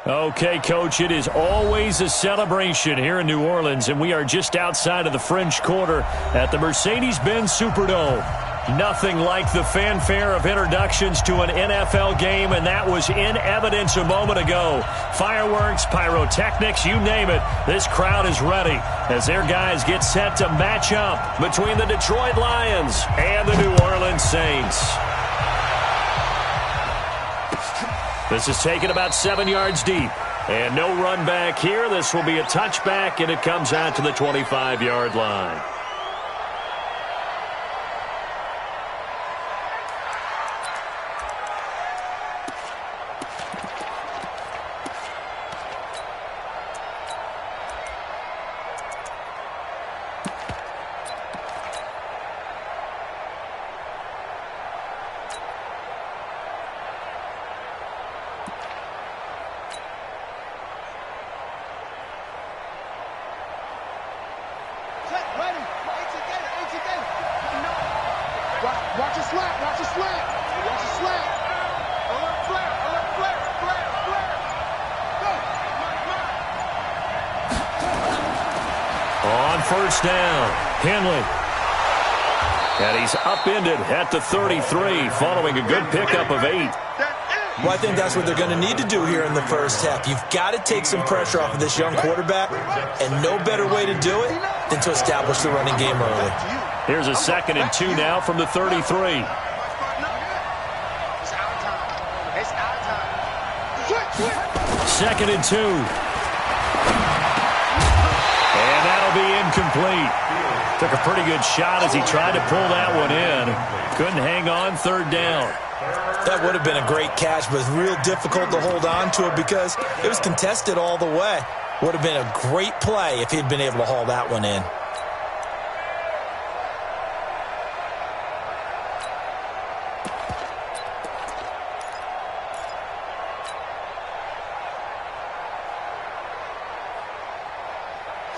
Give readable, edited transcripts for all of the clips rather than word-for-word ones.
Okay, Coach, it is always a celebration here in New Orleans, and we are just outside of the French Quarter at the Mercedes-Benz Superdome. Nothing like the fanfare of introductions to an NFL game, and that was in evidence a moment ago. Fireworks, pyrotechnics, you name it. This crowd is ready as their guys get set to match up between the Detroit Lions and the New Orleans Saints. This is taken about 7 yards deep. And no run back here. This will be a touchback, and it comes out to the 25-yard line. Watch a slap, watch a slap, watch a slap. Alert flare, flare. Go. On first down, Henley. And he's upended at the 33 following a good pickup of 8. Well, I think that's what they're going to need to do here in the first half. You've got to take some pressure off of this young quarterback, and no better way to do it than to establish the running game early. Here's a 2nd and 2 now from the 33. It's our time. It's our time. 2nd and 2. And that'll be incomplete. Took a pretty good shot as he tried to pull that one in. Couldn't hang on 3rd down. That would have been a great catch, but it's real difficult to hold on to it because it was contested all the way. Would have been a great play if he'd been able to haul that one in.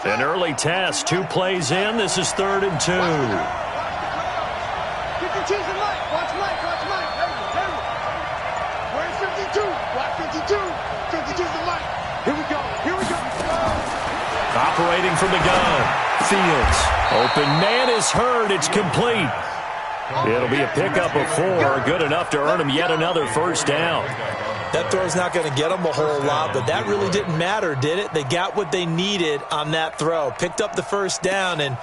An early test, 2 plays in. This is 3rd and 2. 52's the Mike. Watch Mike. There you go. Where's 52? Watch 52. 52's the Mike. Here we go. Operating from the gun. Fields. Open man is heard. It's complete. It'll be a pickup of 4. Good enough to earn him yet another first down. That throw's not going to get them a whole lot, but that really didn't matter, did it? They got what they needed on that throw. Picked up the first down, and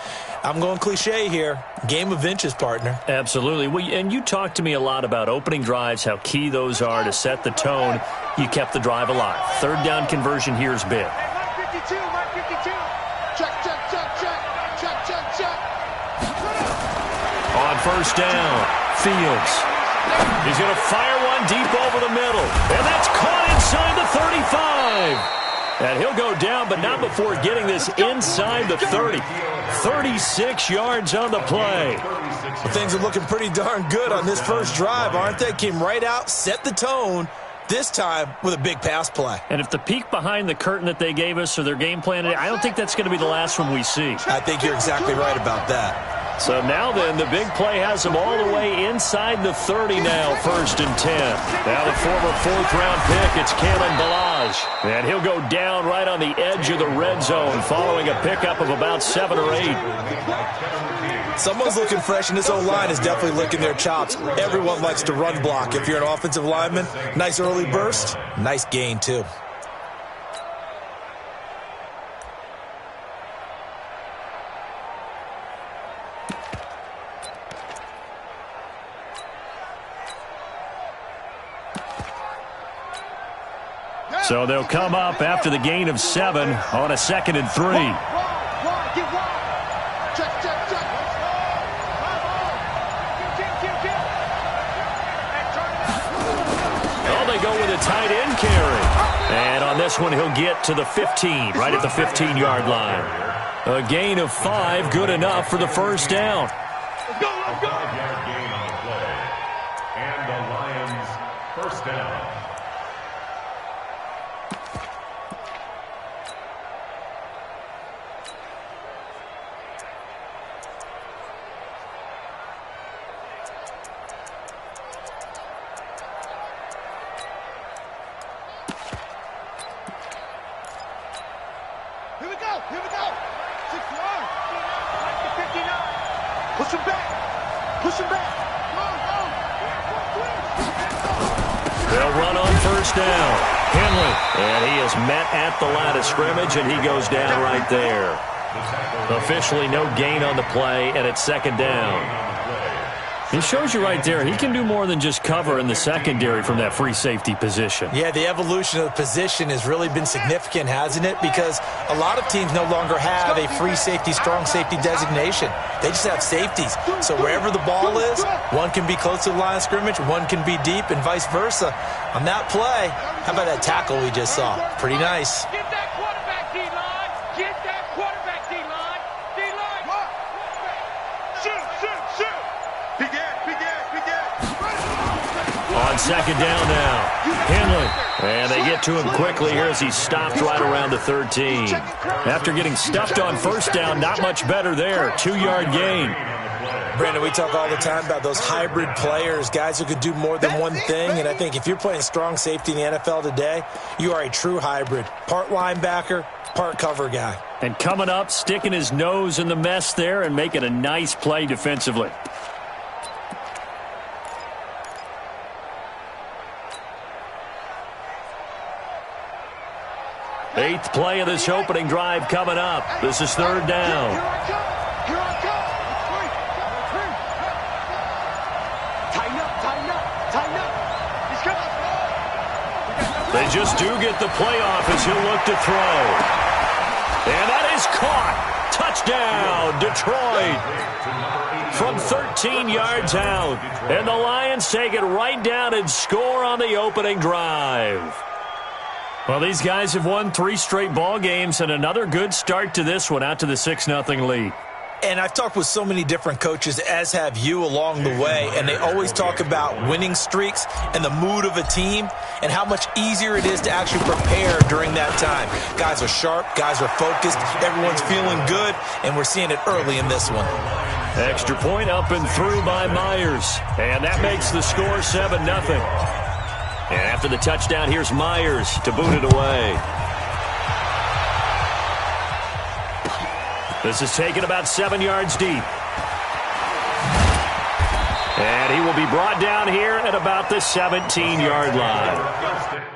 I'm going cliche here. Game of inches, partner. Absolutely. Well, and you talked to me a lot about opening drives, how key those are to set the tone. You kept the drive alive. 3rd down conversion here is big. Mike 52. Check. On first down, Fields. He's going to fire one deep over the middle. And that's caught inside the 35. And he'll go down, but not before getting this inside the 30. 36 yards on the play. Well, things are looking pretty darn good on this first drive, aren't they? Came right out, set the tone, this time with a big pass play. And if the peek behind the curtain that they gave us or their game plan, I don't think that's going to be the last one we see. I think you're exactly right about that. So now then, the big play has them all the way inside the 30 now, 1st and 10. Now the former 4th-round pick, it's Kalen Ballage. And he'll go down right on the edge of the red zone following a pickup of about 7 or 8. Someone's looking fresh, and this O-line is definitely licking their chops. Everyone likes to run block. If you're an offensive lineman, nice early burst, nice gain too. So they'll come up after the gain of 7 on a 2nd and 3. Oh, they go with a tight end carry. And on this one, he'll get to the 15, right at the 15-yard line. A gain of 5, good enough for the first down. Let's go. 5-yard gain on the play. And the Lions first down. They'll run on first down. Henley, and he is met at the line of scrimmage, and he goes down right there. Officially no gain on the play, and it's second down. He shows you right there, he can do more than just cover in the secondary from that free safety position. Yeah, the evolution of the position has really been significant, hasn't it? Because a lot of teams no longer have a free safety, strong safety designation. They just have safeties. So wherever the ball is, one can be close to the line of scrimmage, one can be deep, and vice versa. On that play, how about that tackle we just saw? Pretty nice. Get that quarterback, D-line. Get that quarterback, D-line. D-line. Shoot. On second down now, Henley. And they get to him quickly here as he's stopped right around the 13. After getting stuffed on first down, not much better there. 2-yard gain. Brandon, we talk all the time about those hybrid players, guys who could do more than one thing. And I think if you're playing strong safety in the NFL today, you are a true hybrid. Part linebacker, part cover guy. And coming up, sticking his nose in the mess there and making a nice play defensively. Eighth play of this opening drive coming up. This is third down. Here I come. Tighten up. He's coming. They just do get the play off as he'll look to throw. And that is caught. Touchdown, Detroit. From 13 yards out. And the Lions take it right down and score on the opening drive. Well, these guys have won 3 straight ball games and another good start to this one, out to the 6-0 lead. And I've talked with so many different coaches, as have you, along the way, and they always talk about winning streaks and the mood of a team and how much easier it is to actually prepare during that time. Guys are sharp, guys are focused, everyone's feeling good, and we're seeing it early in this one. Extra point up and through by Myers, and that makes the score 7-0. And after the touchdown, here's Myers to boot it away. This is taken about 7 yards deep. And he will be brought down here at about the 17-yard line.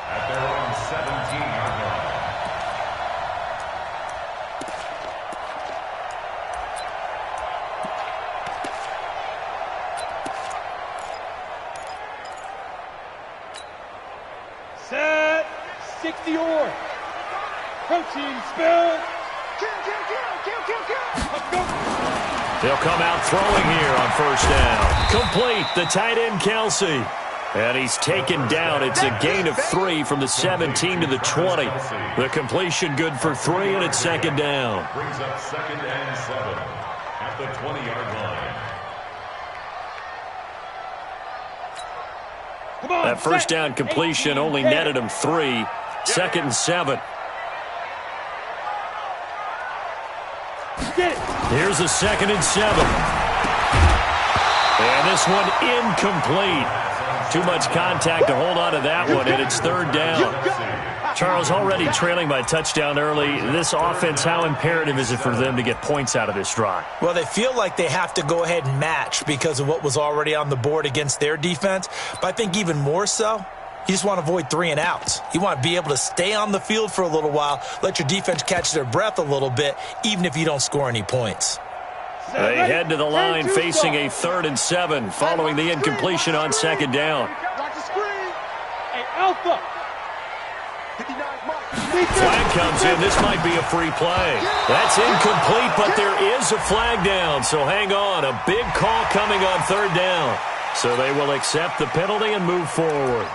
At their own 17-yard line. Set. 60 or. Protein spill. Kill. Let's go. They'll come out throwing here on first down. Complete, the tight end Kelsey. And he's taken down. It's a gain of 3 from the 17 to the 20. The completion good for 3, and it's second down. Brings up 2nd and 7 at the 20-yard line. That first down completion only netted him 3. 2nd and 7. Here's a 2nd and 7. And this one incomplete. Too much contact to hold on to that one, and it's third down. Charles, already trailing by touchdown early. This offense, how imperative is it for them to get points out of this drive? Well, they feel like they have to go ahead and match because of what was already on the board against their defense. But I think even more so, You just want to avoid 3 and outs. You want to be able to stay on the field for a little while, let your defense catch their breath a little bit, even if you don't score any points. They head to the line facing a 3rd and 7 following the incompletion on 2nd down. Watch the screen. Hey, Alpha. Flag comes in. This might be a free play. That's incomplete, but there is a flag down. So hang on. A big call coming on 3rd down. So they will accept the penalty and move forward.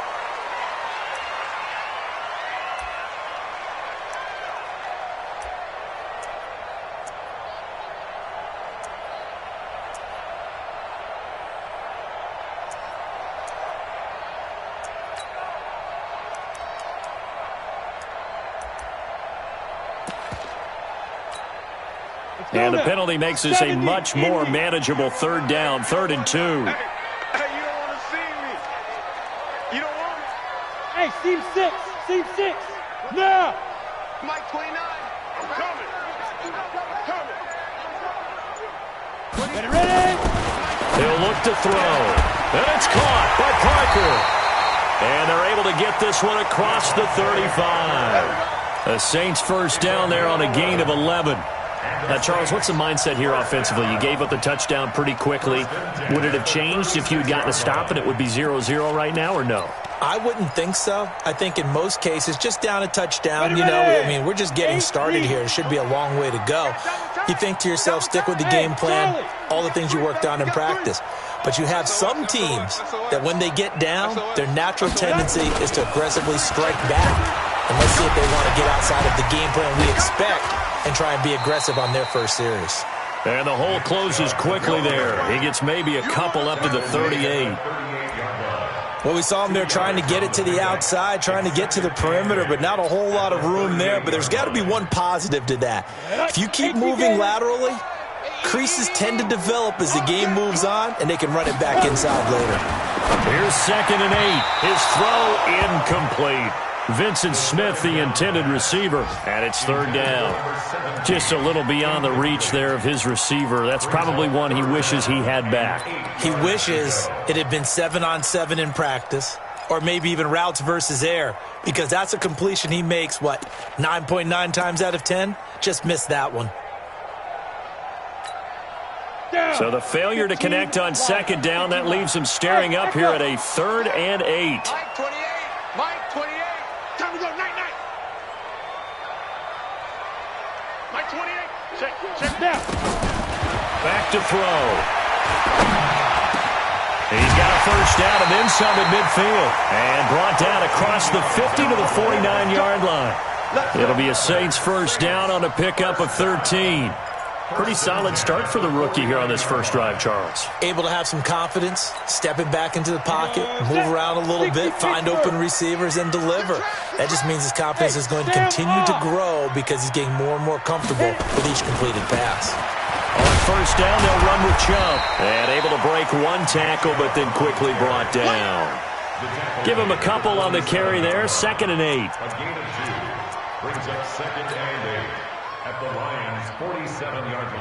And the penalty makes this a much more manageable 3rd down, 3rd and 2. Hey, you don't want to see me. You don't want me. Hey, seam 6. Seam 6. Now. Mike 29. I'm coming. Ready? He'll look to throw. And it's caught by Parker. And they're able to get this one across the 35. The Saints first down there on a gain of 11. Now, Charles, what's the mindset here offensively? You gave up the touchdown pretty quickly. Would it have changed if you had gotten a stop and it would be 0-0 right now, or no? I wouldn't think so. I think in most cases, just down a touchdown, you know, I mean, we're just getting started here. It should be a long way to go. You think to yourself, stick with the game plan, all the things you worked on in practice. But you have some teams that when they get down, their natural tendency is to aggressively strike back. And let's see if they want to get outside of the game plan we expect and try and be aggressive on their first series. And the hole closes quickly there. He gets maybe a couple up to the 38. Well, we saw him there trying to get it to the outside, trying to get to the perimeter, but not a whole lot of room there. But there's got to be one positive to that. If you keep moving laterally, creases tend to develop as the game moves on, and they can run it back inside later. Here's 2nd and 8. His throw incomplete. Vincent Smith, the intended receiver, and it's 3rd down. Just a little beyond the reach there of his receiver. That's probably one he wishes he had back. He wishes it had been 7-on-7 in practice, or maybe even routes versus air, because that's a completion he makes, 9.9 times out of 10? Just missed that one. So the failure to connect on 2nd down, that leaves him staring up here at a 3rd and 8. Mike 28. Mike 28. Time to go. Night. Mike 28. Check Now. Back to throw. He's got a first down and then some at midfield. And brought down across the 50 to the 49-yard line. It'll be a Saints first down on a pickup of 13. Pretty solid start for the rookie here on this first drive, Charles. Able to have some confidence, stepping back into the pocket, move around a little bit, find open receivers, and deliver. That just means his confidence is going to continue to grow because he's getting more and more comfortable with each completed pass. On first down, they'll run with Chubb. And able to break one tackle, but then quickly brought down. Give him a couple on the carry there. 2nd and 8. A gain of 2. Brings up 2nd and 8 at the Lions' 47-yard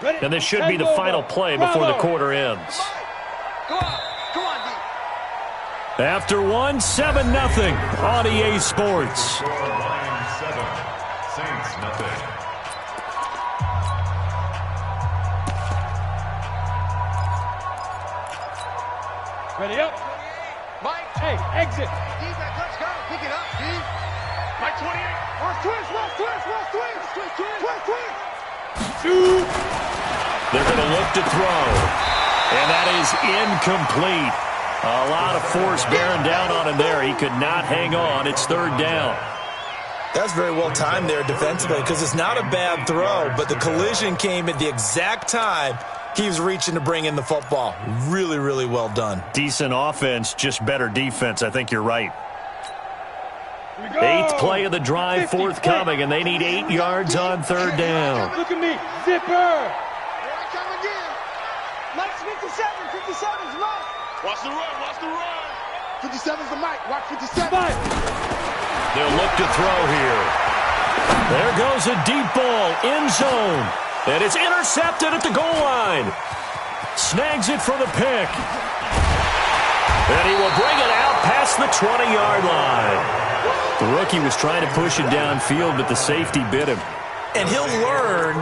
line. And this should be the final play before the quarter ends. Go on, D. After one, 7-0 on EA Sports. Score Lions 7, Saints nothing. Ready up. Mike. Hey, exit. Defense, let's go. Pick it up, D. Mike 28. Twist. They're going to look to throw. And that is incomplete. A lot of force bearing down on him there. He could not hang on. It's 3rd down. That's very well timed there defensively because it's not a bad throw, but the collision came at the exact time he was reaching to bring in the football. Really, really well done. Decent offense, just better defense. I think you're right. 8th play of the drive forthcoming, and they need 8 yards on 3rd down. Look at me. Zipper. Here I come again. Mike's 57's Mike. Watch the run. 57's the Mike. Watch 57. They'll look to throw here. There goes a deep ball, end zone. And it's intercepted at the goal line. Snags it for the pick. And he will bring it out past the 20-yard line. The rookie was trying to push it downfield, but the safety bit him. And he'll learn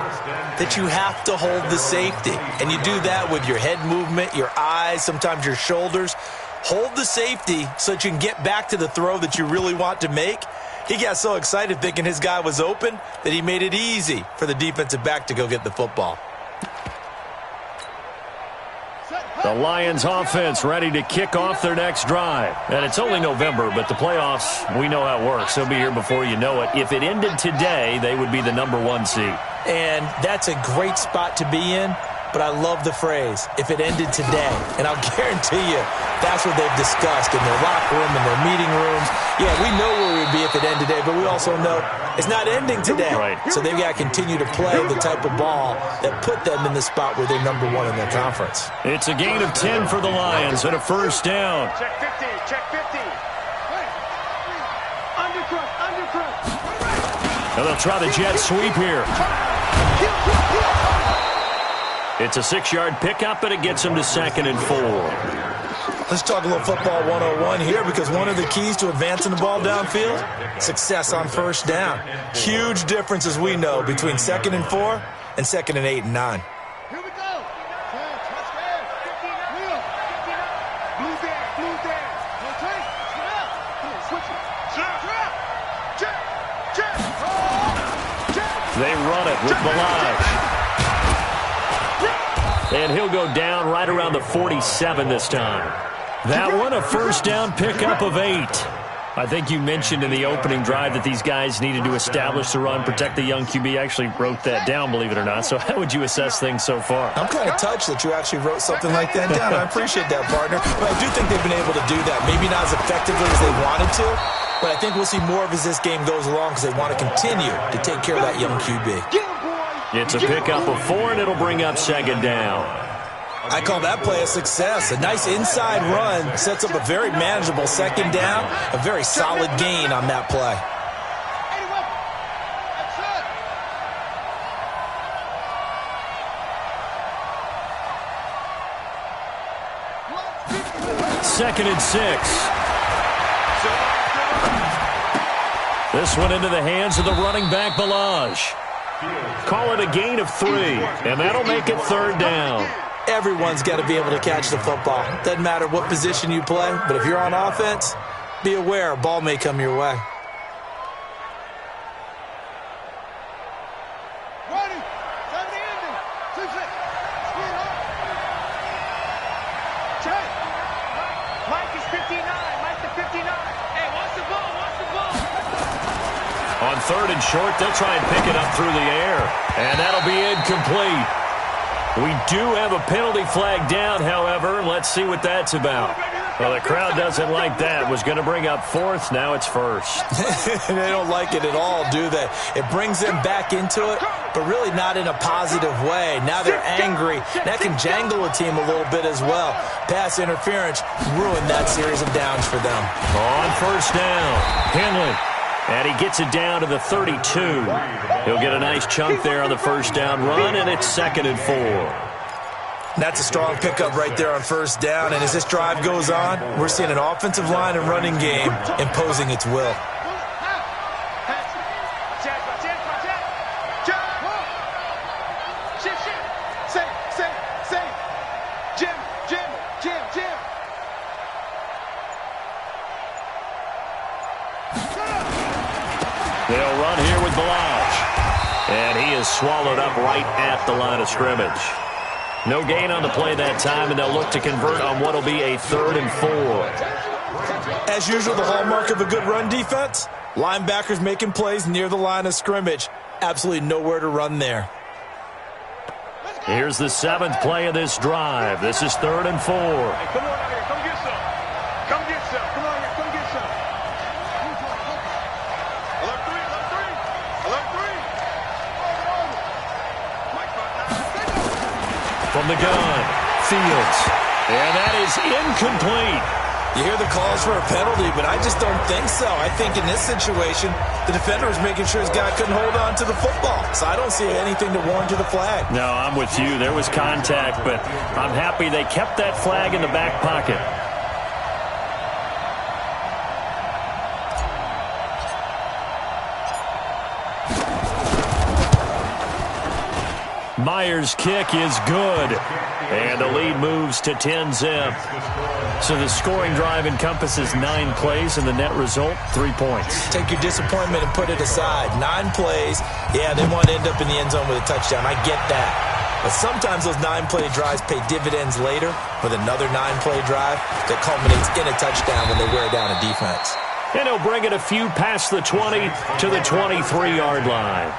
that you have to hold the safety. And you do that with your head movement, your eyes, sometimes your shoulders. Hold the safety so that you can get back to the throw that you really want to make. He got so excited thinking his guy was open that he made it easy for the defensive back to go get the football. The Lions offense ready to kick off their next drive. And it's only November, but the playoffs, we know how it works. They'll be here before you know it. If it ended today, they would be the #1 seed. And that's a great spot to be in, but I love the phrase, if it ended today. And I'll guarantee you, that's what they've discussed in their locker room, in their meeting rooms. Yeah, we know where we would be if it ended today, but we also know it's not ending today. Right. So they've got to continue to play the type of ball that put them in the spot where they're #1 in their conference. It's a gain of 10 for the Lions and a first down. Check 50, check 50. Undercut. And they'll try the jet sweep here. It's a 6-yard pickup, and it gets them to 2nd and 4. Let's talk a little football 101 here, because one of the keys to advancing the ball downfield, success on first down. Huge difference, as we know, between 2nd and 4 and 2nd and 8 and 9. Here we go. Blue there. Okay. Switch it. They run it with Balaj. And he'll go down right around the 47 this time. That one, a first down pickup of 8. I think you mentioned in the opening drive that these guys needed to establish the run, protect the young QB. I actually wrote that down, believe it or not. So how would you assess things so far? I'm kind of touched that you actually wrote something like that down. I appreciate that, partner. But I do think they've been able to do that. Maybe not as effectively as they wanted to, but I think we'll see more of as this game goes along, because they want to continue to take care of that young QB. It's a pickup of 4, and it'll bring up 2nd down. I call that play a success. A nice inside run sets up a very manageable 2nd down, a very solid gain on that play. 2nd and 6. This one into the hands of the running back, Balaj. Call it a gain of 3, and that'll make it 3rd down. Everyone's got to be able to catch the football. Doesn't matter what position you play, but if you're on offense, be aware a ball may come your way. Ready. Time to end it. 2 seconds. Check. Mike is 59. Mike to 59. Hey, watch the ball. Watch the ball. On 3rd and short, they'll try and pick it up through the air. And that'll be incomplete. We do have a penalty flag down, however. Let's see what that's about. Well, the crowd doesn't like that. Was going to bring up 4th. Now it's 1st. They don't like it at all, do they? It brings them back into it, but really not in a positive way. Now they're angry. That can jangle a team a little bit as well. Pass interference ruined that series of downs for them. On 1st down, Henley. And he gets it down to the 32. He'll get a nice chunk there on the 1st down run, and it's 2nd and 4. That's a strong pickup right there on 1st down, and as this drive goes on, we're seeing an offensive line and running game imposing its will. They'll run here with Balaj. And he is swallowed up right at the line of scrimmage. No gain on the play that time, and they'll look to convert on what will be a 3rd and 4. As usual, the hallmark of a good run defense, linebackers making plays near the line of scrimmage. Absolutely nowhere to run there. Here's the 7th play of this drive. This is 3rd and 4. Hey, come on out here. Come get some. Come get some. Come on here. Come get some. Alert 3. Alert 3. From the gun, Fields. And that is incomplete. You hear the calls for a penalty, but I just don't think so. I think in this situation, the defender was making sure his guy couldn't hold on to the football. So I don't see anything to warrant to the flag. No, I'm with you. There was contact, but I'm happy they kept that flag in the back pocket. Meyer's kick is good, and the lead moves to 10-zip. So the scoring drive encompasses 9 plays, and the net result, 3 points. Take your disappointment and put it aside. 9 plays, yeah, they want to end up in the end zone with a touchdown. I get that. But sometimes those 9-play drives pay dividends later with another 9-play drive that culminates in a touchdown when they wear down a defense. And he'll bring it a few past the 20 to the 23-yard line.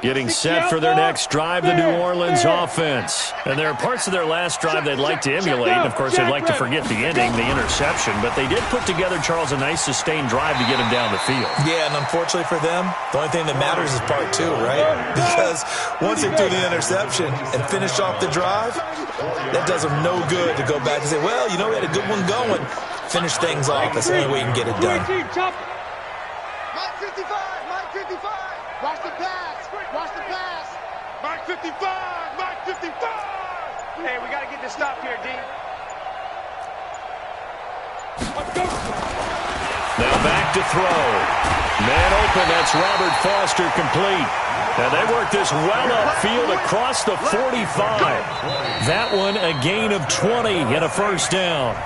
Getting set for their next drive, the New Orleans offense. And there are parts of their last drive they'd like to emulate. And, of course, they'd like to forget the ending, the interception. But they did put together, Charles, a nice sustained drive to get him down the field. Yeah, and unfortunately for them, the only thing that matters is part 2, right? Because once they do the interception and finish off the drive, that does them no good to go back and say, well, you know, we had a good one going. Finish things off. That's the only way you can get it done. Mike 55, Mike 55. Watch the pass. Watch the pass. Mike 55, Mike 55. Hey, we got to get this stop here, D. Let's go. Now back to throw. Man open, that's Robert Foster complete. And they work this well upfield across the 45. That one a gain of 20 and a first down.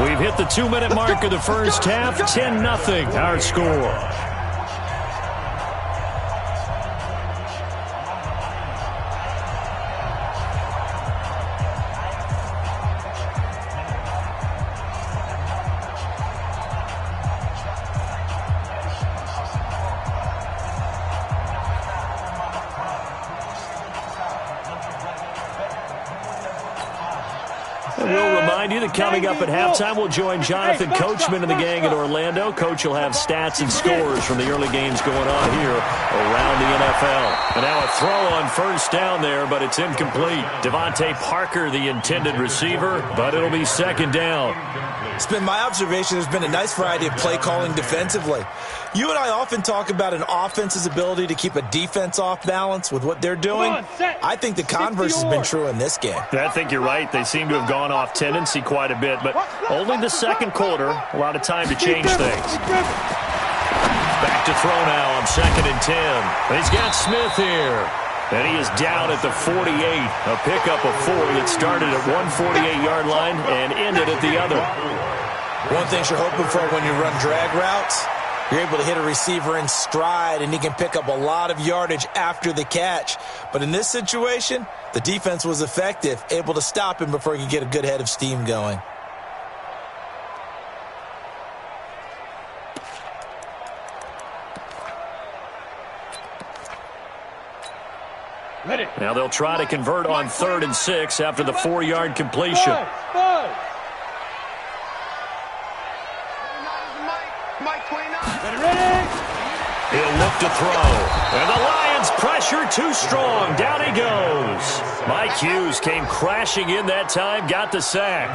We've hit the 2-minute mark of the first half. 10-0 our score. We'll remind you that coming up at halftime, we'll join Jonathan Coachman and the gang in Orlando. Coach will have stats and scores from the early games going on here around the NFL. And now a throw on first down there, but it's incomplete. Devontae Parker, the intended receiver, but it'll be second down. It's been my observation there's been a nice variety of play calling defensively. You and I often talk about an offense's ability to keep a defense off balance with what they're doing. I think the converse has been true in this game. I think you're right. They seem to have gone off tendency quite a bit, but only the second quarter, a lot of time to change things. Back to throw now on 2nd and 10. He's got Smith here. And he is down at the 48. A pickup of 4 that started at 148-yard line and ended at the other. One thing you're hoping for when you run drag routes, you're able to hit a receiver in stride, and he can pick up a lot of yardage after the catch. But in this situation, the defense was effective, able to stop him before he could get a good head of steam going. Now they'll try to convert on 3rd and 6 after the 4-yard completion. He'll look to throw. And the Lions pressure too strong. Down he goes. Mike Hughes came crashing in that time, got the sack.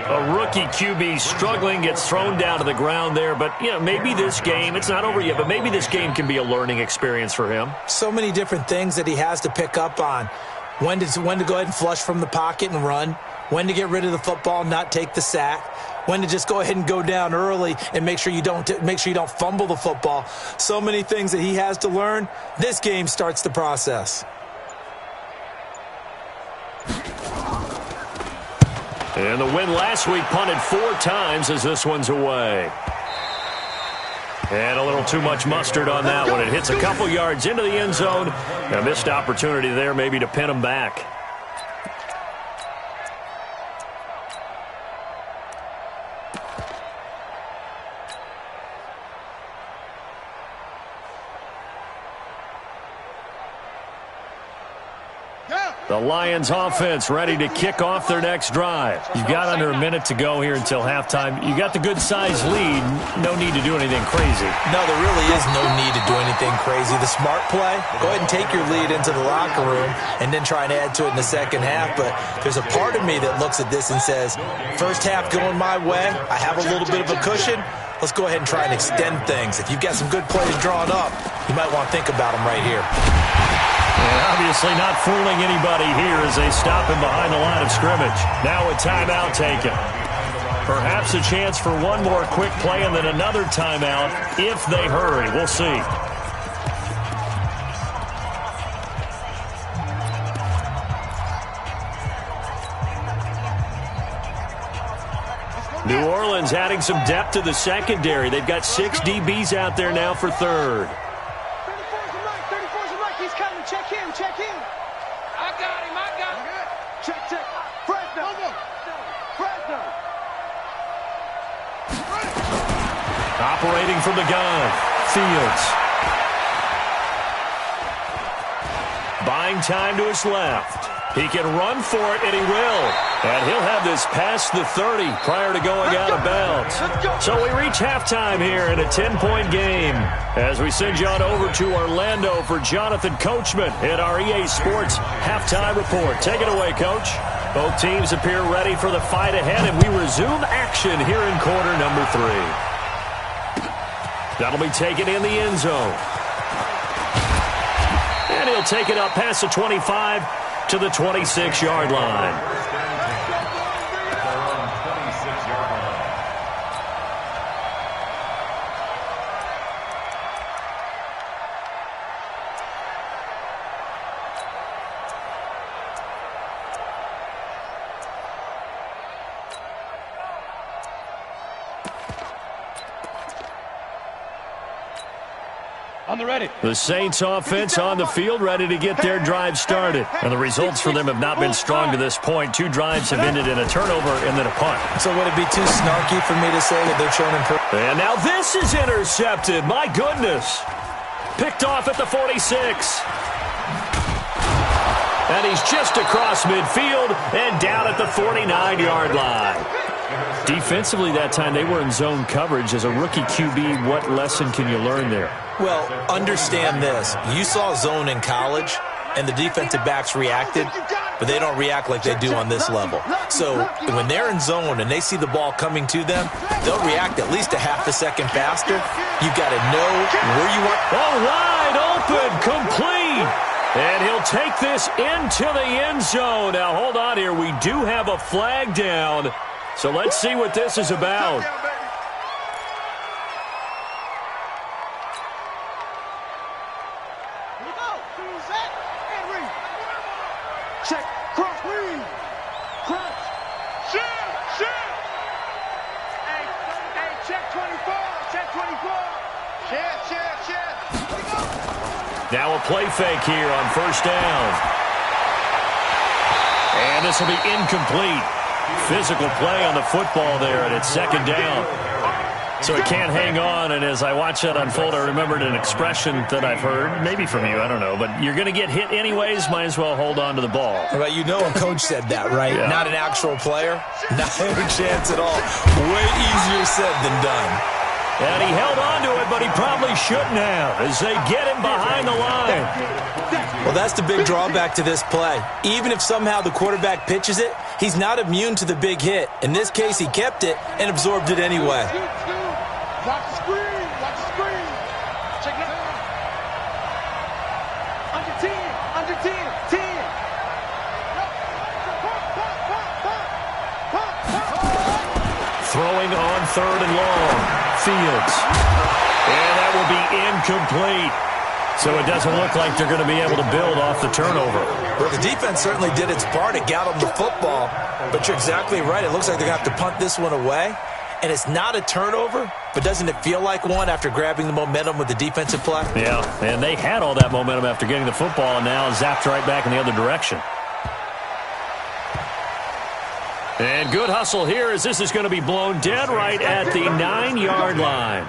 A rookie QB struggling, gets thrown down to the ground there. But, you know, maybe this game, it's not over yet, but maybe this game can be a learning experience for him. So many different things that he has to pick up on. When to go ahead and flush from the pocket and run. When to get rid of the football, not take the sack. When to just go ahead and go down early and make sure you don't fumble the football. So many things that he has to learn. This game starts the process. And the win last week punted 4 times as this one's away. And a little too much mustard on that one. It hits a couple yards into the end zone. A missed opportunity there maybe to pin him back. The Lions offense ready to kick off their next drive. You've got under a minute to go here until halftime. You got the good-sized lead. No need to do anything crazy. No, there really is no need to do anything crazy. The smart play, go ahead and take your lead into the locker room and then try and add to it in the second half. But there's a part of me that looks at this and says, first half going my way, I have a little bit of a cushion. Let's go ahead and try and extend things. If you've got some good plays drawn up, you might want to think about them right here. And obviously not fooling anybody here as they stop him behind the line of scrimmage. Now a timeout taken. Perhaps a chance for one more quick play and then another timeout if they hurry. We'll see. New Orleans adding some depth to the secondary. They've got 6 DBs out there now for third. 34's the right. 34's the right. He's coming. Check him. Check him. I got him. I got him. Check, check. Fresno. Fresno. Operating from the gun. Fields. Buying time to his left. He can run for it, and he will. And he'll have this past the 30 prior to going out of bounds. So we reach halftime here in a 10-point game as we send you on over to Orlando for Jonathan Coachman in our EA Sports Halftime Report. Take it away, Coach. Both teams appear ready for the fight ahead, and we resume action here in quarter number 3. That'll be taken in the end zone. And he'll take it up past the 25 to the 26-yard line. On the ready. The Saints offense on the field ready to get their drive started. And the results for them have not been strong to this point. 2 drives have ended in a turnover and then a punt. So would it be too snarky for me to say that they're showing improvement? And now this is intercepted. My goodness. Picked off at the 46. And he's just across midfield and down at the 49-yard line. Defensively that time, they were in zone coverage. As a rookie QB, what lesson can you learn there? Well, understand this. You saw zone in college, and the defensive backs reacted, but they don't react like they do on this level. So when they're in zone and they see the ball coming to them, they'll react at least a half a second faster. You've got to know where you want. Oh, wide open, complete. And he'll take this into the end zone. Now, hold on here. We do have a flag down. So let's see what this is about. Check, cross, read. Cross. Shoot. Hey, check 24. Check 24. Check. Now a play fake here on first down. And this will be incomplete. Physical play on the football there, and it's second down. So it can't hang on, and as I watch that unfold, I remembered an expression that I've heard, maybe from you, I don't know, but you're going to get hit anyways, might as well hold on to the ball. Well, you know a coach said that, right? Yeah. Not an actual player. Not any chance at all. Way easier said than done. And he held on to it, but he probably shouldn't have as they get him behind the line. Well, that's the big drawback to this play. Even if somehow the quarterback pitches it, he's not immune to the big hit. In this case, he kept it and absorbed it anyway. Watch the screen. Check it out. Under 10. Throwing on third and long. Fields. And that will be incomplete. So it doesn't look like they're going to be able to build off the turnover. Well, the defense certainly did its part. It got them the football. But you're exactly right. It looks like they're going to have to punt this one away. And it's not a turnover, but doesn't it feel like one after grabbing the momentum with the defensive play? Yeah, and they had all that momentum after getting the football and now zapped right back in the other direction. And good hustle here as this is going to be blown dead right at the 9-yard line.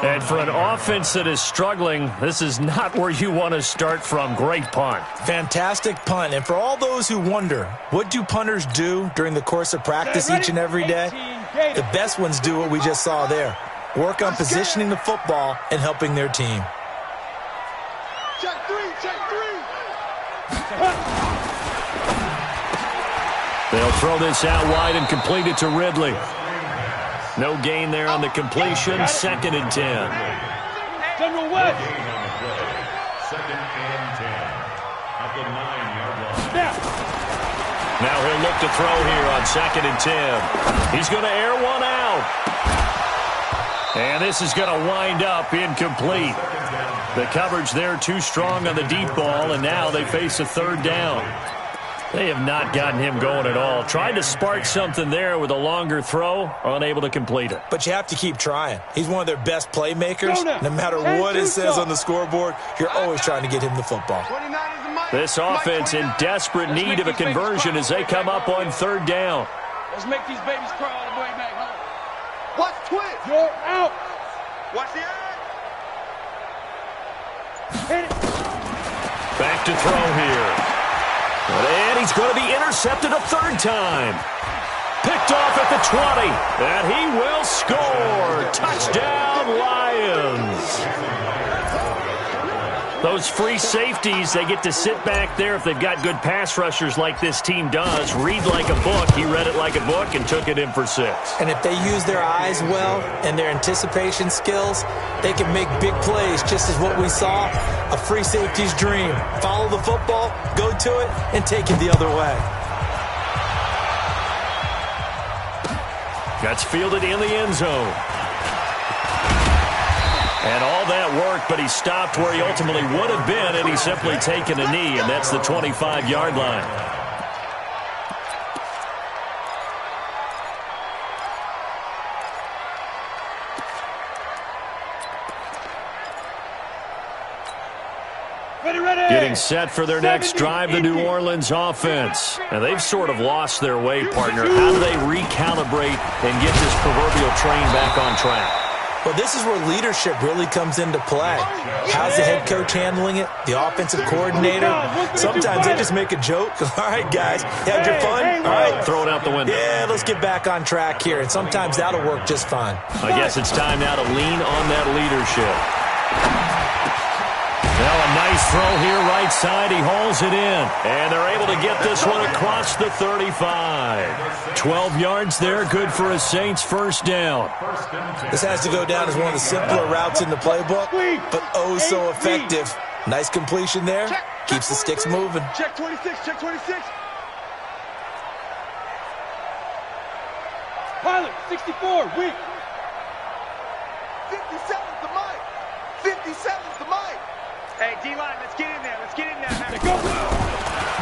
And for an offense that is struggling, this is not where you want to start from. Great punt. Fantastic punt. And for all those who wonder, what do punters do during the course of practice each and every day? The best ones do what we just saw there. Work on positioning the football and helping their team. Check three, check three. They'll throw this out wide and complete it to Ridley. No gain there on the completion. 2nd and 10. General West. Second and 10 at the 9-yard line. Snap. Now he'll look to throw here on 2nd and 10. He's going to air one out. And this is going to wind up incomplete. The coverage there too strong on the deep ball, and now they face a 3rd down. They have not gotten him going at all. Tried to spark something there with a longer throw, unable to complete it. But you have to keep trying. He's one of their best playmakers. No matter what it says on the scoreboard, you're always trying to get him the football. This offense in desperate need of a conversion as they come up on 3rd down. Let's make these babies crawl all the way back home. Watch twist. You're out. Watch the eye. Hit it. Back to throw here. And he's going to be intercepted a 3rd time. Picked off at the 20. And he will score. Touchdown, Lions. Those free safeties, they get to sit back there if they've got good pass rushers like this team does. Read like a book. He read it like a book and took it in for 6. And if they use their eyes well and their anticipation skills, they can make big plays, just as what we saw, a free safety's dream. Follow the football, go to it, and take it the other way. That's fielded in the end zone. And all that work, but he stopped where he ultimately would have been, and he's simply taken a knee, and that's the 25-yard line. Getting set for their next drive, the New Orleans offense. And they've sort of lost their way, partner. How do they recalibrate and get this proverbial train back on track? Well, this is where leadership really comes into play. How's the head coach handling it? The offensive coordinator? Sometimes they just make a joke. All right, guys, you had your fun? All right. Throw it out the window. Yeah, let's get back on track here. And sometimes that'll work just fine. I guess it's time now to lean on that leadership. Now a nice throw here right side. He hauls it in. And they're able to get this one across the 35. 12 yards there. Good for a Saints first down. This has to go down as one of the simpler routes in the playbook, but oh so effective. Nice completion there. Keeps the sticks moving. Check 26, check 26. Pilot, 64, weak. 57's the mic. 57's the mic. Hey, D-line, let's get in there. Let's get in there. Go.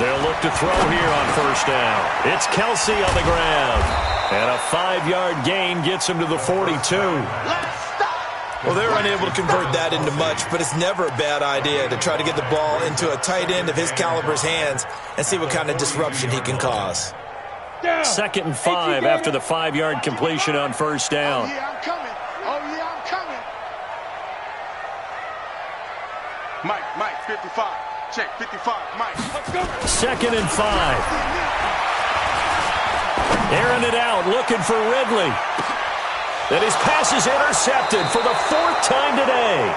They'll look to throw here on first down. It's Kelsey on the ground. And a 5-yard gain gets him to the 42. Well, they're unable to convert that into much, but it's never a bad idea to try to get the ball into a tight end of his caliber's hands and see what kind of disruption he can cause. 2nd and 5 after the 5-yard completion on first down. Oh, yeah, I'm coming. Oh, yeah, I'm coming. Mike, 55. Check, 55, Mike. Let's go. 2nd and 5. Airing it out, looking for Ridley. And his pass is intercepted for the 4th time today.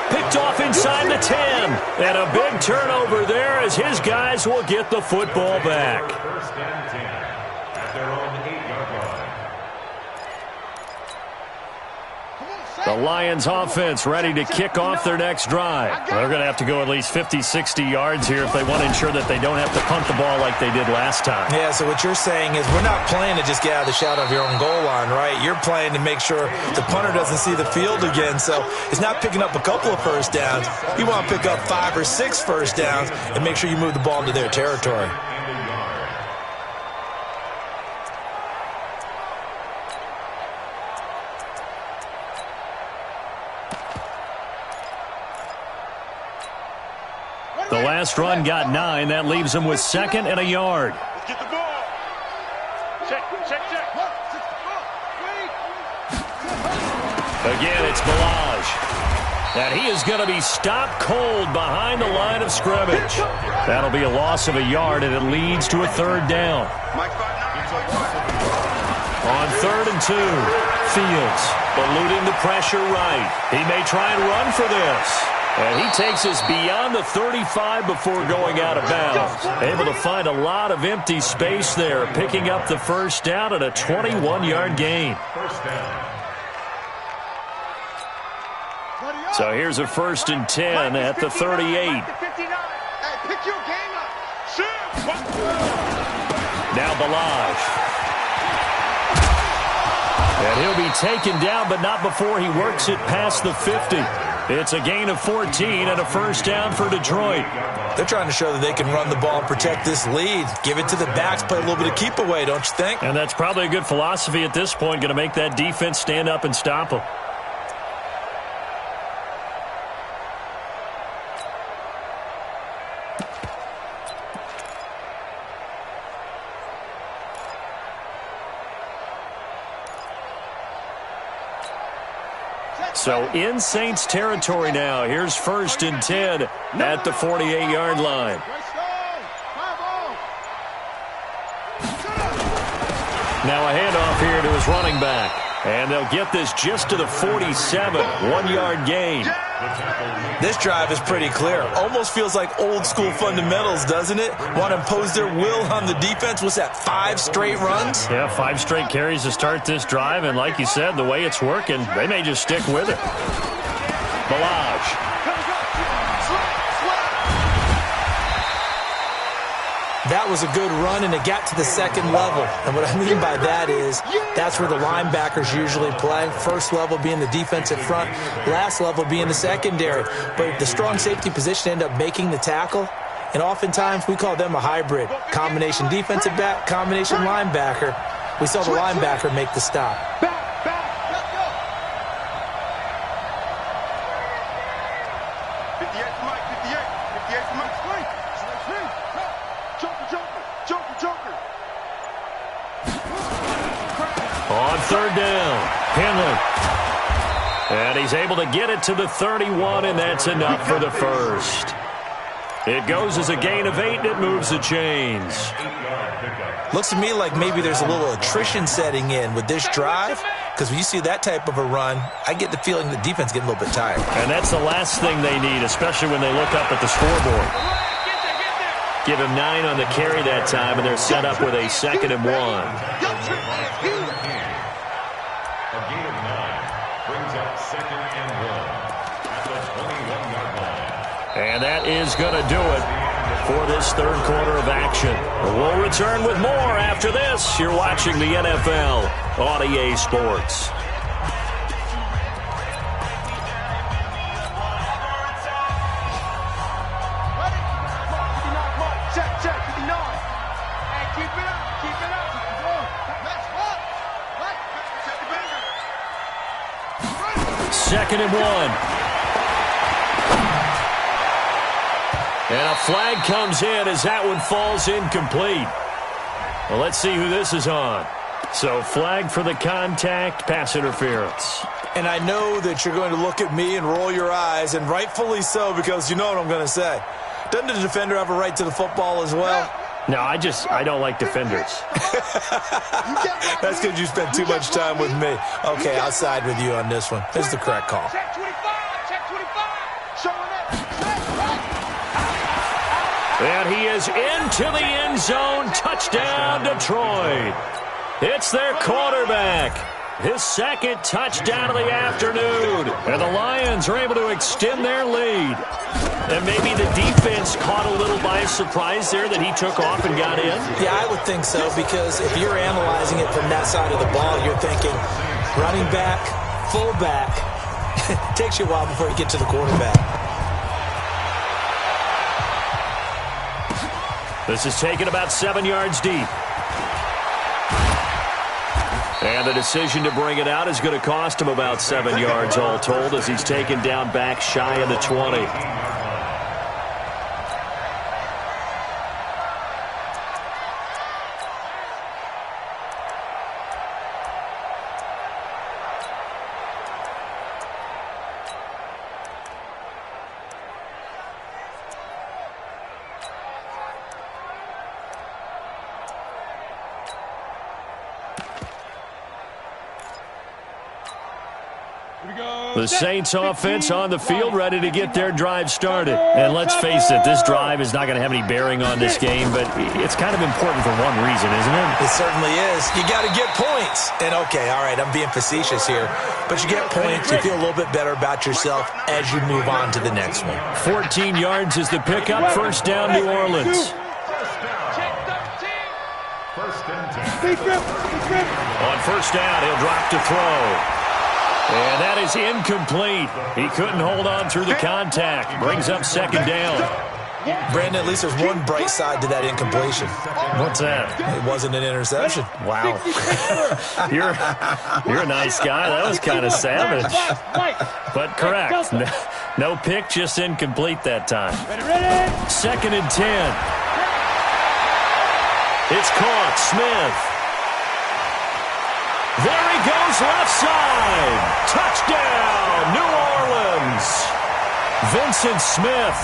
Picked off inside the 10. And a big turnover there as his guys will get the football back. First and 10 at their own 8-yard line. The Lions offense ready to kick off their next drive. They're going to have to go at least 50, 60 yards here if they want to ensure that they don't have to punt the ball like they did last time. Yeah, so what you're saying is we're not playing to just get out of the shadow of your own goal line, right? You're playing to make sure the punter doesn't see the field again. So it's not picking up a couple of first downs. You want to pick up 5 or 6 first downs and make sure you move the ball into their territory. The last run got 9. That leaves him with 2nd and a yard. Let's get the ball. Check. Again, it's Balaj. And he is going to be stopped cold behind the line of scrimmage. That'll be a loss of a yard, and it leads to a third down. On 3rd and 2, Fields eluding the pressure right. He may try and run for this. And he takes us beyond the 35 before going out of bounds. Able to find a lot of empty space there, picking up the first down at a 21-yard gain. So here's a 1st and 10 at the 38. Hey, pick your game up. Now Balaj. And he'll be taken down, but not before he works it past the 50. It's a gain of 14 and a first down for Detroit. They're trying to show that they can run the ball and protect this lead. Give it to the backs, play a little bit of keep away, don't you think? And that's probably a good philosophy at this point, going to make that defense stand up and stop them. So in Saints territory now. Here's 1st and 10 at the 48-yard line. Now a handoff here to his running back. And they'll get this just to the 47, 1-yard gain. This drive is pretty clear. Almost feels like old school fundamentals, doesn't it? Want to impose their will on the defense. Was that 5 straight runs? Yeah, 5 straight carries to start this drive. And like you said, the way it's working, they may just stick with it. Balaj. That was a good run, and it got to the second level. And what I mean by that is that's where the linebackers usually play. First level being the defensive front, last level being the secondary. But the strong safety position ended up making the tackle, and oftentimes we call them a hybrid. Combination defensive back, combination linebacker. We saw the linebacker make the stop. On 3rd down, Henley. And he's able to get it to the 31, and that's enough for the first. It goes as a gain of 8, and it moves the chains. Looks to me like maybe there's a little attrition setting in with this drive, because when you see that type of a run, I get the feeling the defense getting a little bit tired. And that's the last thing they need, especially when they look up at the scoreboard. Give him 9 on the carry that time, and they're set up with a 2nd and 1. A gain of 9 brings up 2nd and 1 at the 21-yard line. And that is going to do it for this third quarter of action. We'll return with more after this. You're watching the NFL on EA Sports. Second and 1. And a flag comes in as that one falls incomplete. Well, let's see who this is on. So flag for the contact, pass interference. And I know that you're going to look at me and roll your eyes, and rightfully so, because you know what I'm going to say. Doesn't the defender have a right to the football as well? No, I don't like defenders. That's because you spent too much time with me. Okay, I'll side with you on this one. This is the correct call. Check 25. Showing it. And he is into the end zone. Touchdown, Detroit. It's their quarterback. His 2nd touchdown of the afternoon. And the Lions are able to extend their lead. And maybe the defense caught a little by surprise there that he took off and got in? Yeah, I would think so, because if you're analyzing it from that side of the ball, you're thinking running back, fullback. It takes you a while before you get to the quarterback. This is taken about 7 yards deep. And the decision to bring it out is going to cost him about 7 yards all told, as he's taken down back shy of the 20. The Saints offense on the field, ready to get their drive started. And let's face it, this drive is not going to have any bearing on this game, but it's kind of important for one reason, isn't it? It certainly is. You got to get points. And, okay, all right, I'm being facetious here, but you get points, you feel a little bit better about yourself as you move on to the next one. 14 yards is the pickup, first down, New Orleans. On first down, he'll drop to throw. And that is incomplete. He couldn't hold on through the contact. Brings up second down. Brandon, at least there's one bright side to that incompletion. What's that? It wasn't an interception. Wow. You're a nice guy. That was kind of savage. But correct. No pick, just incomplete that time. Second and 10. It's caught. Smith. There he goes, left side. Touchdown, New Orleans. Vincent Smith,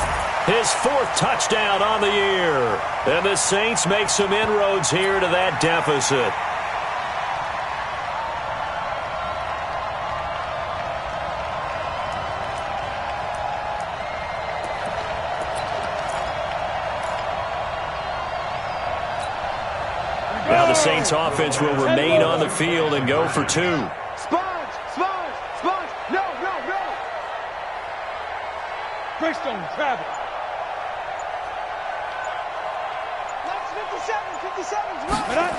his 4th touchdown on the year. And the Saints make some inroads here to that deficit. Now the Saints offense will remain on the field and go for 2. Sponge! No! Greystone travel. That's 57's right.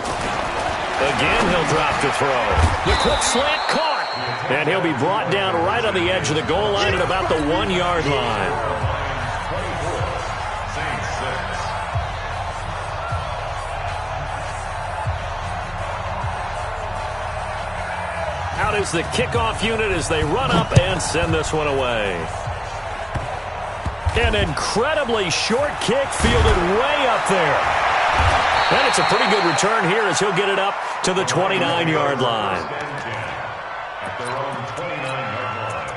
Again, he'll drop to throw. The quick slant caught. And he'll be brought down right on the edge of the goal line at about the 1-yard line. Out is the kickoff unit as they run up and send this one away. An incredibly short kick fielded way up there. And it's a pretty good return here as he'll get it up to the 29-yard line. At their own 29-yard line.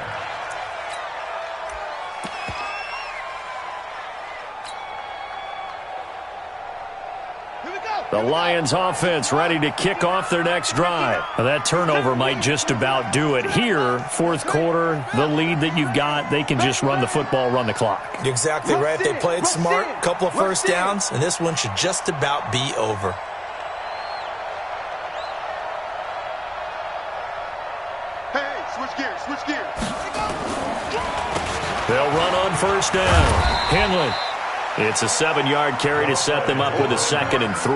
Here we go. The Lions offense ready to kick off their next drive. Now, that turnover might just about do it. Here, 4th quarter, the lead that you've got, they can just run the football, run the clock. You're exactly right. They played smart, couple of first downs, and this one should just about be over. Hey, switch gears. They'll run on first down. Henley. It's a 7-yard carry to set them up with a 2nd and 3.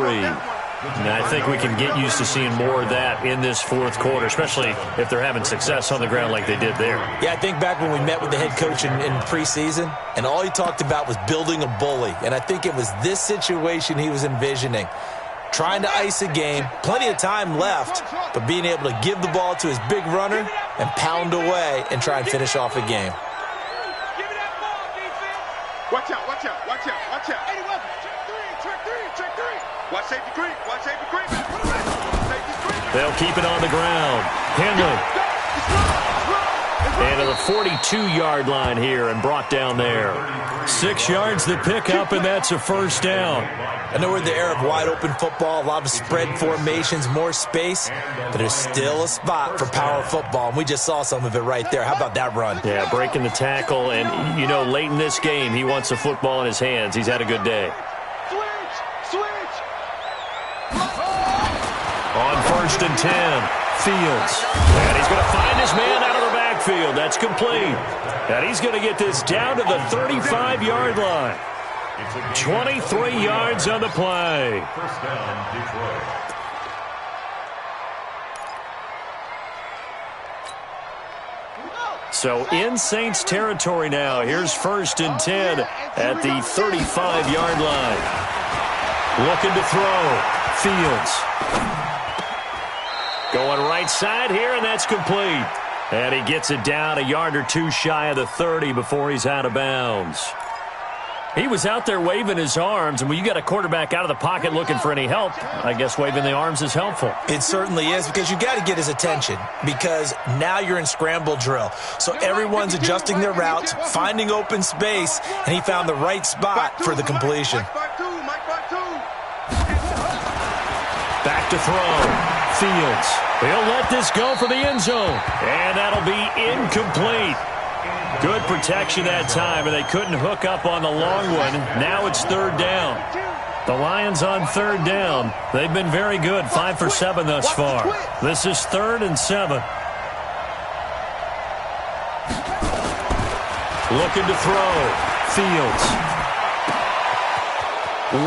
And I think we can get used to seeing more of that in this 4th quarter, especially if they're having success on the ground like they did there. Yeah, I think back when we met with the head coach in preseason, and all he talked about was building a bully. And I think it was this situation he was envisioning. Trying to ice a game, plenty of time left, but being able to give the ball to his big runner and pound away and try and finish off a game. Watch out. 81. Check 3. Watch safety creep. They'll keep it on the ground. Henley. And to the 42-yard line here and brought down there. 6 yards the pickup, and that's a first down. I know we're in the era of wide-open football, a lot of spread formations, more space, but there's still a spot for power football, and we just saw some of it right there. How about that run? Yeah, breaking the tackle, and, you know, late in this game, he wants the football in his hands. He's had a good day. Switch. On first and 10, Fields. And he's going to find his man out of the backfield. That's complete. And he's going to get this down to the 35-yard line. 23 yards on the play. First down, Detroit. So in Saints territory now. Here's first and 10 at the 35-yard line. Looking to throw. Fields. Going right side here, and that's complete. And he gets it down a yard or two shy of the 30 before he's out of bounds. He was out there waving his arms, and when you got a quarterback out of the pocket looking for any help, I guess waving the arms is helpful. It certainly is, because you got to get his attention, because now you're in scramble drill. So everyone's adjusting their routes, finding open space, and he found the right spot for the completion. Back to throw. Fields. He'll let this go for the end zone. And that'll be incomplete. Good protection that time, and they couldn't hook up on the long one. Now it's third down. The Lions on third down. They've been very good, 5 for 7 thus far. This is 3rd and 7. Looking to throw. Fields.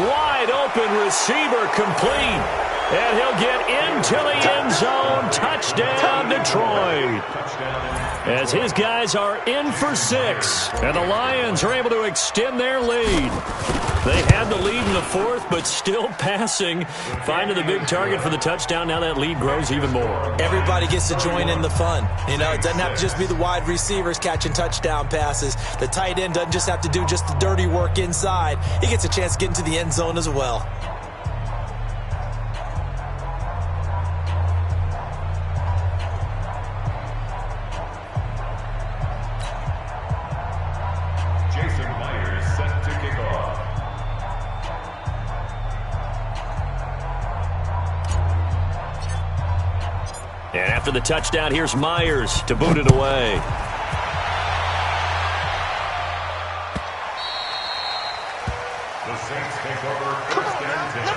Wide open receiver complete. And he'll get into the end zone. Touchdown, Detroit. As his guys are in for 6. And the Lions are able to extend their lead. They had the lead in the 4th, but still passing. Finding the big target for the touchdown. Now that lead grows even more. Everybody gets to join in the fun. You know, it doesn't have to just be the wide receivers catching touchdown passes. The tight end doesn't just have to do just the dirty work inside. He gets a chance to get into the end zone as well. And after the touchdown, here's Myers to boot it away. The Saints take over first and 10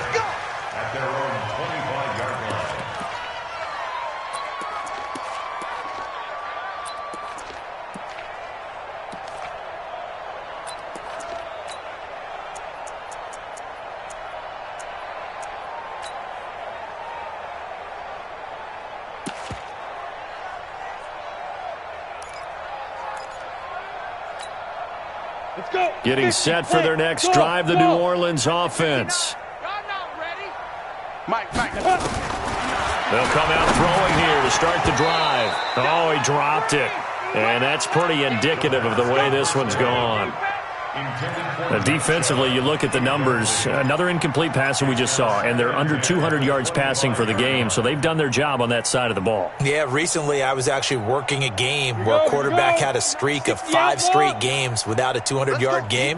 at their own 25-yard line. Getting set for their next drive, the New Orleans offense. They'll come out throwing here to start the drive. Oh, he dropped it. And that's pretty indicative of the way this one's gone. Defensively, you look at the numbers. Another incomplete pass that we just saw, and they're under 200 yards passing for the game, so they've done their job on that side of the ball. Yeah, recently I was actually working a game where a quarterback had a streak of 5 straight games without a 200-yard game,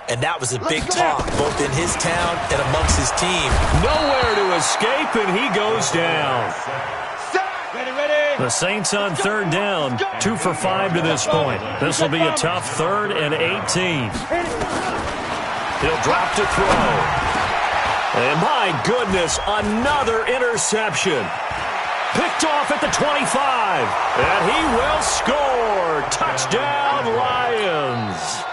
and that was a big talk, both in his town and amongst his team. Nowhere to escape, and he goes down. The Saints on third down, 2 for 5 to this point. This will be a tough 3rd and 18. He'll drop to throw. And my goodness, another interception. Picked off at the 25. And he will score. Touchdown, Lions.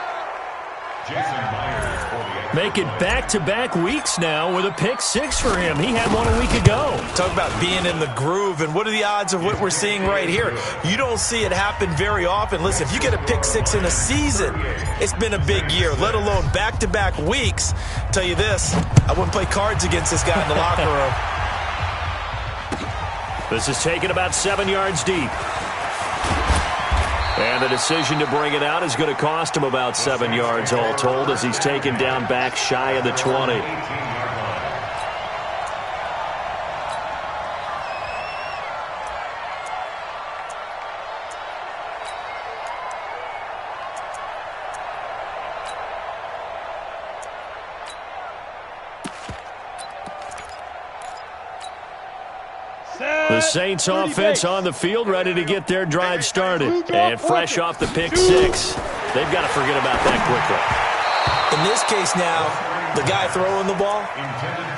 Make it back-to-back weeks now with a pick 6 for him. He had one a week ago. Talk about being in the groove, and what are the odds of what we're seeing right here? You don't see it happen very often. Listen, if you get a pick 6 in a season, it's been a big year, let alone back-to-back weeks. I'll tell you this, I wouldn't play cards against this guy in the locker room. This is taken about 7 yards deep. And the decision to bring it out is going to cost him about 7 yards all told as he's taken down back shy of the 20. The Saints offense on the field, ready to get their drive started. And fresh off the pick 6. They've got to forget about that quickly. In this case now, the guy throwing the ball,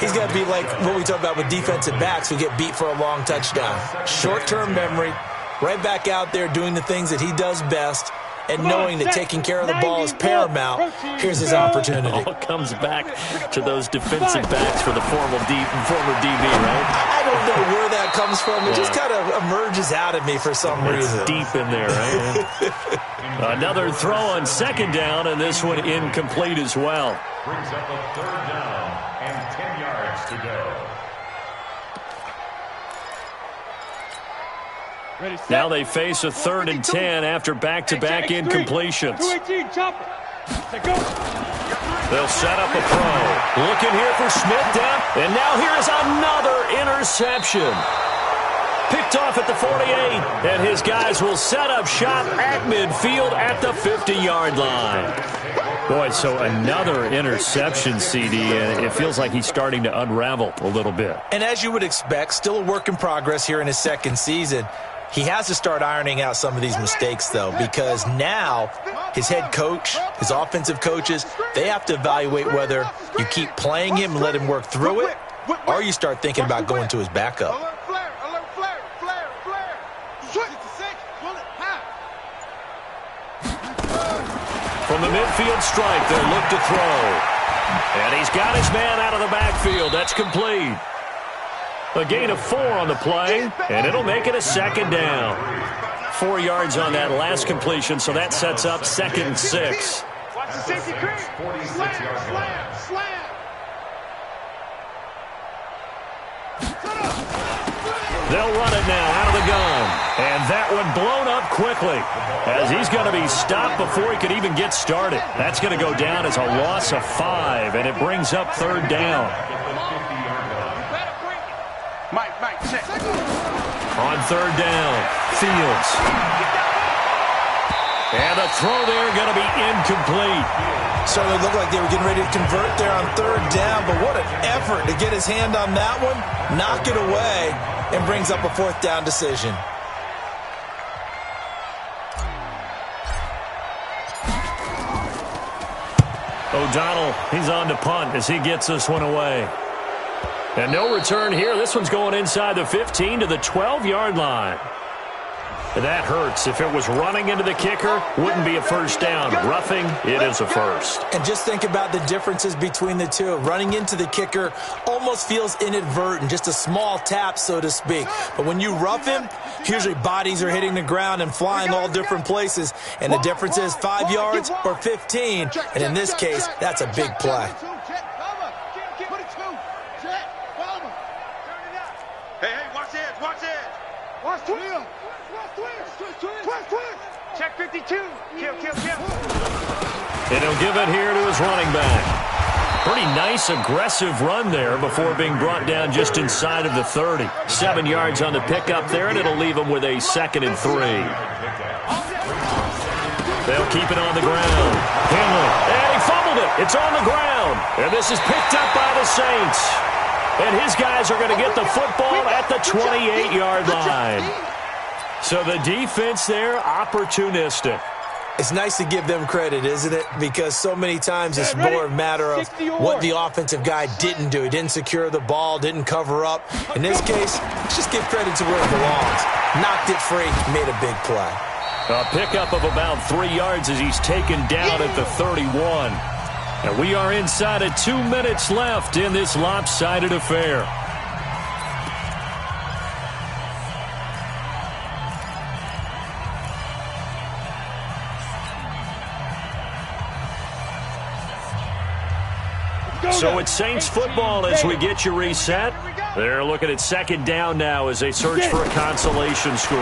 he's got to be like what we talk about with defensive backs who get beat for a long touchdown. Short-term memory, right back out there doing the things that he does best, and knowing that taking care of the ball is paramount. Here's his opportunity. It all comes back to those defensive backs for the former DB, right? I don't know where that comes from. It just kind of emerges out of me for some reason. It's deep in there, right? Another throw on second down, and this one incomplete as well. Brings up a 3rd down and 10 yards to go. Now they face a 3rd and 10 after back-to-back incompletions. They'll set up a throw. Looking here for Smith down. And now here's another interception. Picked off at the 48, and his guys will set up shop at midfield at the 50-yard line. Boy, so another interception, CD, and it feels like he's starting to unravel a little bit. And as you would expect, still a work in progress here in his second season. He has to start ironing out some of these mistakes, though, because now his head coach, his offensive coaches, they have to evaluate whether you keep playing him and let him work through it, or you start thinking about going to his backup. From the midfield strike, they'll look to throw. And he's got his man out of the backfield. That's complete. A gain of 4 on the play, and it'll make it a second down. 4 yards on that last completion, so that sets up 2nd and 6. Watch the safety creep. Slam. They'll run it now out of the gun. And that one blown up quickly as he's going to be stopped before he could even get started. That's going to go down as a loss of 5, and it brings up 3rd down. Mike, check. On 3rd down, Fields. And the throw there going to be incomplete. Certainly looked like they were getting ready to convert there on 3rd down, but what an effort to get his hand on that one, knock it away, and brings up a 4th down decision. O'Donnell, he's on to punt as he gets this one away. And no return here. This one's going inside the 15 to the 12-yard line. And that hurts. If it was running into the kicker, wouldn't be a 1st down. Roughing, it is a 1st. And just think about the differences between the two. Running into the kicker almost feels inadvertent, just a small tap, so to speak. But when you rough him, usually bodies are hitting the ground and flying all different places. And the difference is 5 yards or 15. And in this case, that's a big play. Hey, watch it. Watch twist. Check 52. Kill. And he'll give it here to his running back. Pretty nice, aggressive run there before being brought down just inside of the 30. 7 yards on the pickup there, and it'll leave him with a 2nd and 3. They'll keep it on the ground. Henley, and he fumbled it. It's on the ground. And this is picked up by the Saints. And his guys are going to get the football at the 28-yard line. So the defense there, opportunistic. It's nice to give them credit, isn't it? Because so many times it's more a matter of what the offensive guy didn't do. He didn't secure the ball, didn't cover up. In this case, let's just give credit to where it belongs. Knocked it free, made a big play. A pickup of about 3 yards as he's taken down at the 31. And we are inside of 2 minutes left in this lopsided affair. So it's Saints football as we get you reset. They're looking at 2nd down now as they search for a consolation score.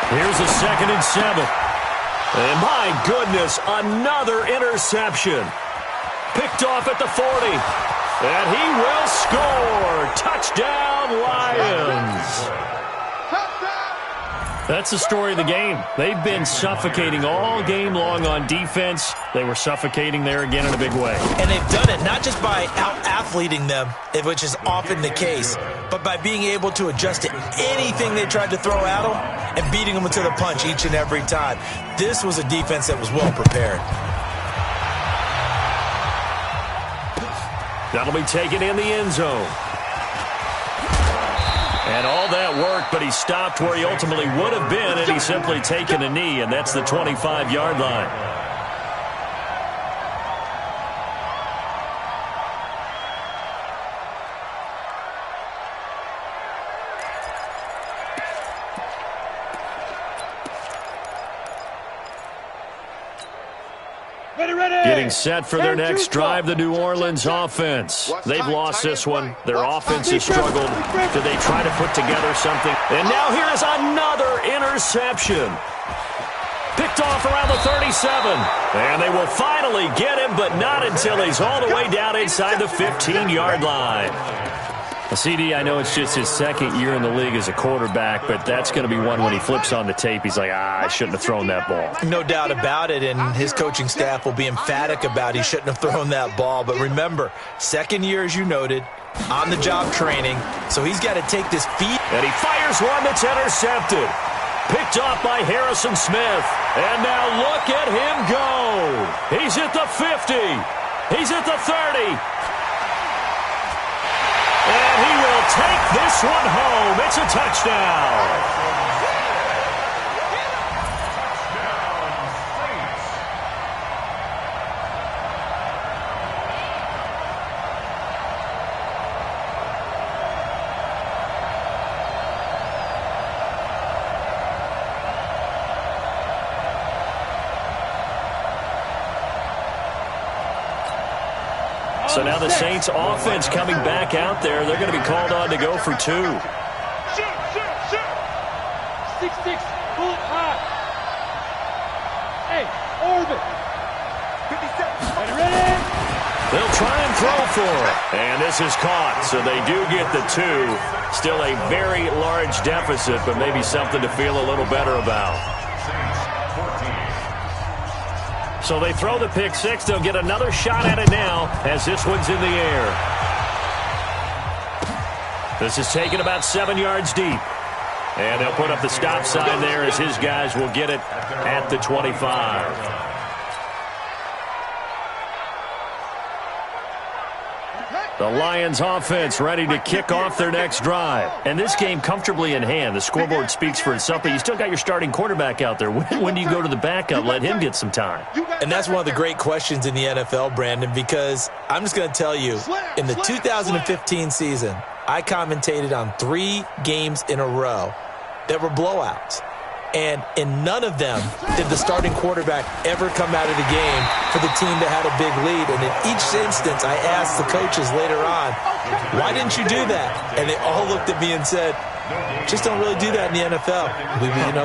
Here's a 2nd and 7. And my goodness, another interception. Picked off at the 40. And he will score. Touchdown, Lions. That's the story of the game. They've been suffocating all game long on defense. They were suffocating there again in a big way. And they've done it not just by out-athleting them, which is often the case, but by being able to adjust to anything they tried to throw at them and beating them to the punch each and every time. This was a defense that was well prepared. That'll be taken in the end zone. And all that work, but he stopped where he ultimately would have been, and he's simply taken a knee, and that's the 25-yard line. Getting set for their next drive, the New Orleans offense. They've lost this one. Their offense has struggled. Do they try to put together something? And now here is another interception. Picked off around the 37. And they will finally get him, but not until he's all the way down inside the 15-yard line. CD, I know it's just his second year in the league as a quarterback, but that's going to be one when he flips on the tape. He's like, I shouldn't have thrown that ball. No doubt about it, and his coaching staff will be emphatic about he shouldn't have thrown that ball. But remember, second year, as you noted, on-the-job training, so he's got to take this feed. And he fires one that's intercepted. Picked off by Harrison Smith. And now look at him go. He's at the 50. He's at the 30. And he will take this one home. It's a touchdown. So now the Saints offense coming back out there. They're going to be called on to go for 2. Shoot, shoot, shoot. 6-6, bullet high. Hey, orbit. 57. Ready? They'll try and throw for it. And this is caught, so they do get the 2. Still a very large deficit, but maybe something to feel a little better about. So they throw the pick 6. They'll get another shot at it now as this one's in the air. This is taken about 7 yards deep. And they'll put up the stop sign there as his guys will get it at the 25. The Lions offense ready to kick off their next drive. And this game comfortably in hand. The scoreboard speaks for itself, but you still got your starting quarterback out there. When do you go to the backup? Let him get some time. And that's one of the great questions in the NFL, Brandon, because I'm just going to tell you, in the 2015 season, I commentated on 3 games in a row that were blowouts. And in none of them did the starting quarterback ever come out of the game for the team that had a big lead. And in each instance, I asked the coaches later on, why didn't you do that? And they all looked at me and said, just don't really do that in the NFL.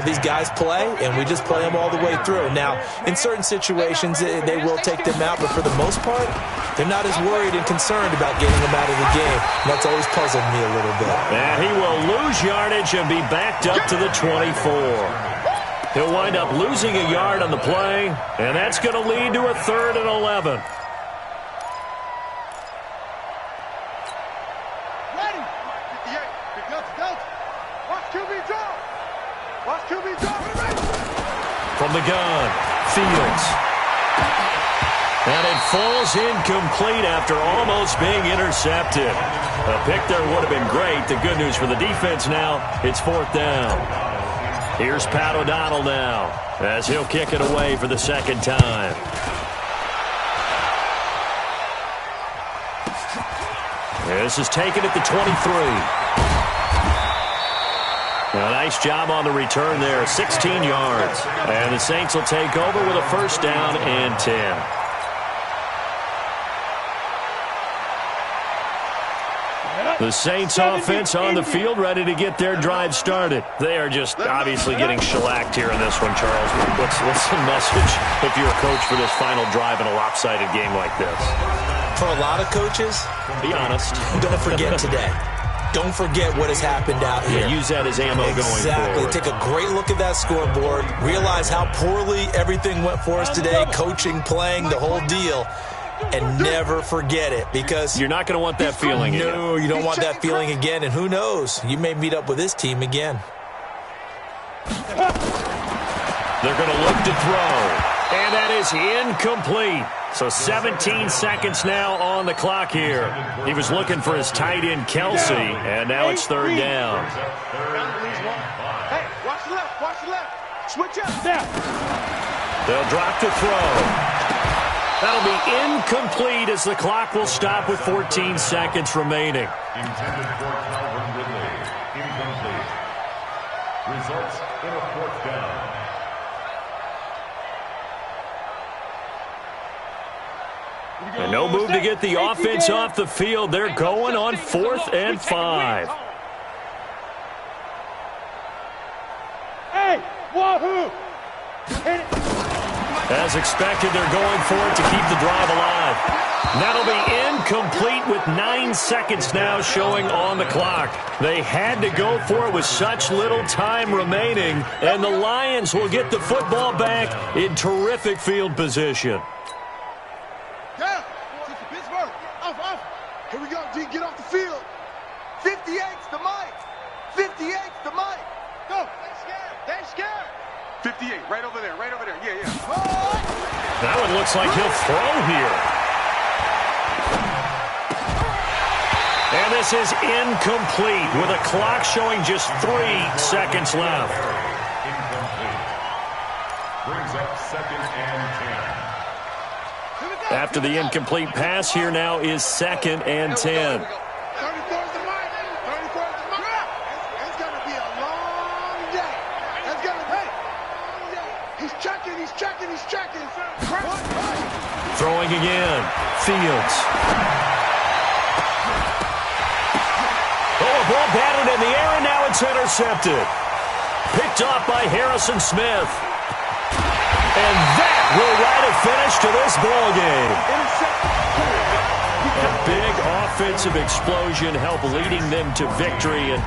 These guys play, and we just play them all the way through. Now, in certain situations, they will take them out, but for the most part, they're not as worried and concerned about getting them out of the game. And that's always puzzled me a little bit. And he will lose yardage and be backed up to the 24. He'll wind up losing a yard on the play, and that's going to lead to a 3rd and 11. From the gun, Fields. And it falls incomplete after almost being intercepted. A pick there would have been great. The good news for the defense now, it's 4th down. Here's Pat O'Donnell now as he'll kick it away for the 2nd time. This is taken at the 23. A nice job on the return there, 16 yards. And the Saints will take over with a 1st down and 10. The Saints offense on the field ready to get their drive started. They are just obviously getting shellacked here in this one, Charles. What's the message if you're a coach for this final drive in a lopsided game like this? For a lot of coaches, be honest, don't forget today. Don't forget what has happened out here. Yeah, use that as ammo going forward. Exactly. Take a great look at that scoreboard. Realize how poorly everything went for us today. Coaching, playing, the whole deal. And never forget it, because you're not going to want that feeling again. No, you don't want that feeling again. And who knows? You may meet up with this team again. They're going to look to throw. And that is incomplete. So 17 seconds now on the clock here. He was looking for his tight end, Kelsey, and now it's 3rd down. Hey, watch the left, watch the left. Switch up. They'll drop to throw. That'll be incomplete as the clock will stop with 14 seconds remaining. Intended for Calvin Ridley. Incomplete. Results in a 4th down. And no move to get the offense off the field. They're going on 4th and 5. Hey, wahoo! Hit it. As expected, they're going for it to keep the drive alive. That'll be incomplete with 9 seconds now showing on the clock. They had to go for it with such little time remaining, and the Lions will get the football back in terrific field position. Yeah, Pittsburgh, off. Here we go, D, get off the field. 58's the mic. 58's the mic. Go. They're scared. 58, right over there. Yeah. That one looks like he'll throw here. And this is incomplete with a clock showing just 3 seconds left. Incomplete. Brings up 2nd and 10. After the incomplete pass, here now is 2nd and 10. 34's the mic. 34's the mic. It's going to be a long day. It's going to be a long day. He's checking. Throwing again. Fields. Oh, a ball batted in the air, and now it's intercepted. Picked off by Harrison Smith. And that will write a finish to this ball game. A big offensive explosion helped leading them to victory. And